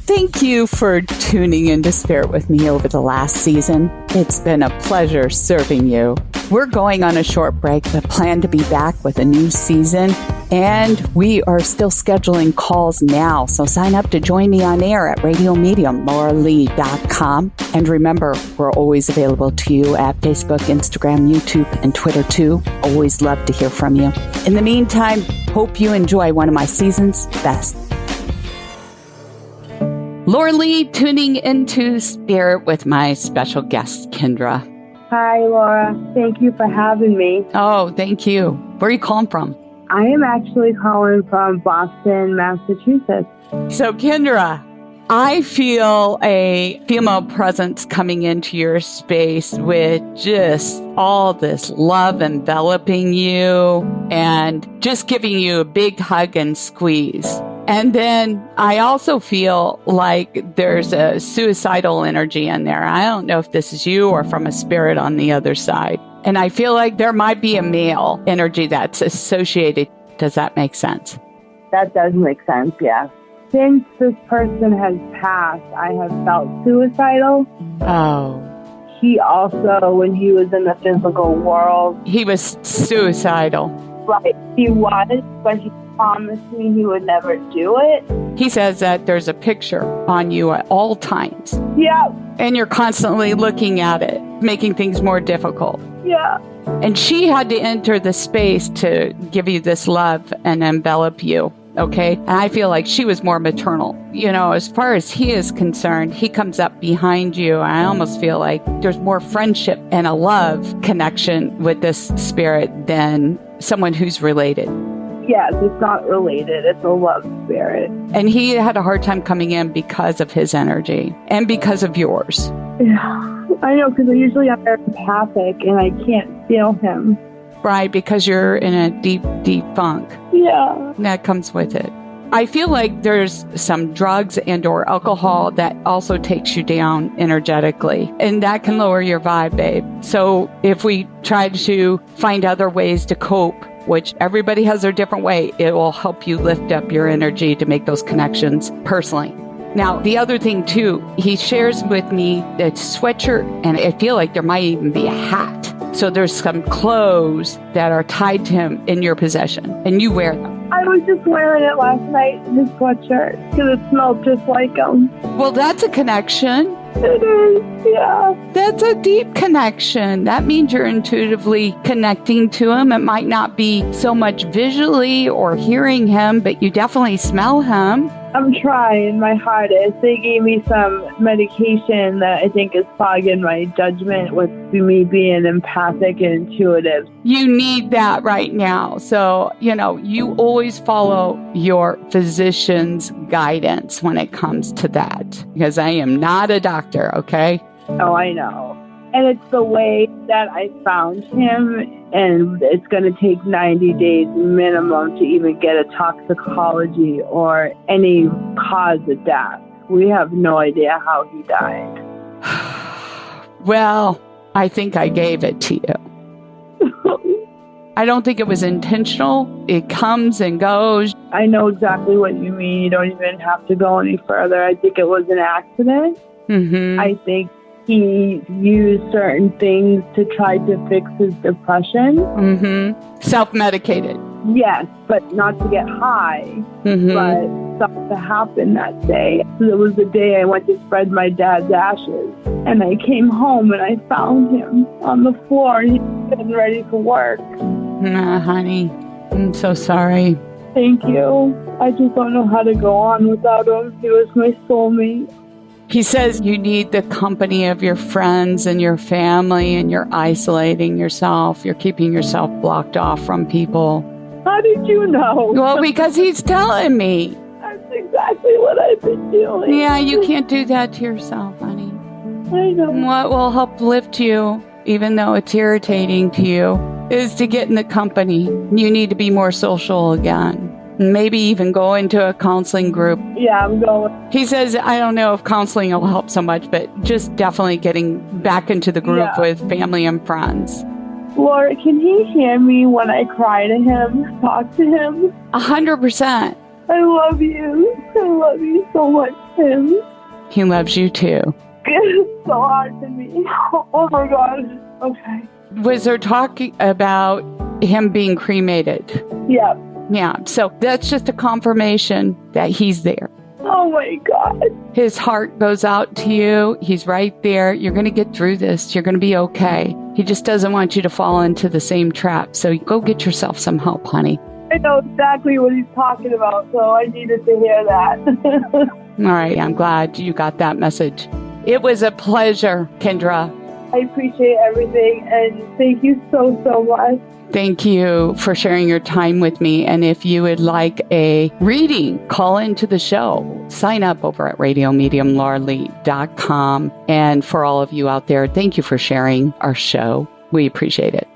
Thank you for tuning into Spirit with me over the last season. It's been a pleasure serving you. We're going on a short break, but plan to be back with a new season. And we are still scheduling calls now. So sign up to join me on air at radiomedium.lauralee.com. And remember, we're always available to you at Facebook, Instagram, YouTube, and Twitter too. Always love to hear from you. In the meantime, hope you enjoy one of my season's best. Laura Lee tuning into Spirit with my special guest, Kendra. Hi, Laura. Thank you for having me. Oh, thank you. Where are you calling from? I am actually calling from Boston, Massachusetts. So, Kendra, I feel a female presence coming into your space with just all this love enveloping you and just giving you a big hug and squeeze. And then I also feel like there's a suicidal energy in there. I don't know if this is you or from a spirit on the other side. And I feel like there might be a male energy that's associated. Does that make sense? That does make sense, yeah. Since this person has passed, I have felt suicidal. Oh. He also, when he was in the physical world... He was suicidal. Right, he was, but he promised me he would never do it. He says that there's a picture on you at all times. Yeah. And you're constantly looking at it, making things more difficult. Yeah. And she had to enter the space to give you this love and envelop you. Okay. And I feel like she was more maternal. You know, as far as he is concerned, he comes up behind you. I almost feel like there's more friendship and a love connection with this spirit than someone who's related. Yes, it's not related. It's a love spirit. And he had a hard time coming in because of his energy and because of yours. Yeah, I know, because usually I'm empathic and I can't feel him. Right, because you're in a deep, deep funk. Yeah. That comes with it. I feel like there's some drugs and or alcohol that also takes you down energetically. And that can lower your vibe, babe. So if we try to find other ways to cope, which everybody has their different way, it will help you lift up your energy to make those connections personally. Now, the other thing too, he shares with me the sweatshirt, and I feel like there might even be a hat. So there's some clothes that are tied to him in your possession, and you wear them. I was just wearing it last night, his sweatshirt, because it smelled just like him. Well, that's a connection. It is, yeah. That's a deep connection. That means you're intuitively connecting to him. It might not be so much visually or hearing him, but you definitely smell him. I'm trying my hardest. They gave me some medication that I think is fogging my judgment with me being empathic and intuitive. You need that right now. So, you always follow your physician's guidance when it comes to that, because I am not a doctor, okay? Oh, I know. And it's the way that I found him, and it's going to take 90 days minimum to even get a toxicology or any cause of death. We have no idea how he died. Well, I think I gave it to you. I don't think it was intentional. It comes and goes. I know exactly what you mean. You don't even have to go any further. I think it was an accident. Mm-hmm. I think he used certain things to try to fix his depression. Mm-hmm. Self-medicated. Yes, but not to get high. Mm-hmm. But something happened that day. It was the day I went to spread my dad's ashes. And I came home and I found him on the floor. He was getting ready for work. Honey, I'm so sorry. Thank you. I just don't know how to go on without him. He was my soulmate. He says you need the company of your friends and your family, and you're isolating yourself. You're keeping yourself blocked off from people. How did you know? Well, because he's telling me. That's exactly what I've been doing. Yeah, you can't do that to yourself, honey. I know. What will help lift you, even though it's irritating to you, is to get in the company. You need to be more social again. Maybe even go into a counseling group. Yeah, I'm going. He says, I don't know if counseling will help so much, but just definitely getting back into the group with family and friends. Laura, can he hear me when I cry to him, talk to him? 100%. I love you. I love you so much, Tim. He loves you too. It's so hard to me. Oh my gosh. Okay. Was there talk about him being cremated? Yeah. Yeah. So that's just a confirmation that he's there. Oh my God. His heart goes out to you. He's right there. You're going to get through this. You're going to be okay. He just doesn't want you to fall into the same trap. So go get yourself some help, honey. I know exactly what he's talking about, so I needed to hear that. All right. I'm glad you got that message. It was a pleasure, Kendra. I appreciate everything, and thank you so, so much. Thank you for sharing your time with me. And if you would like a reading, call into the show. Sign up over at radiomediumlauralee.com. And for all of you out there, thank you for sharing our show. We appreciate it.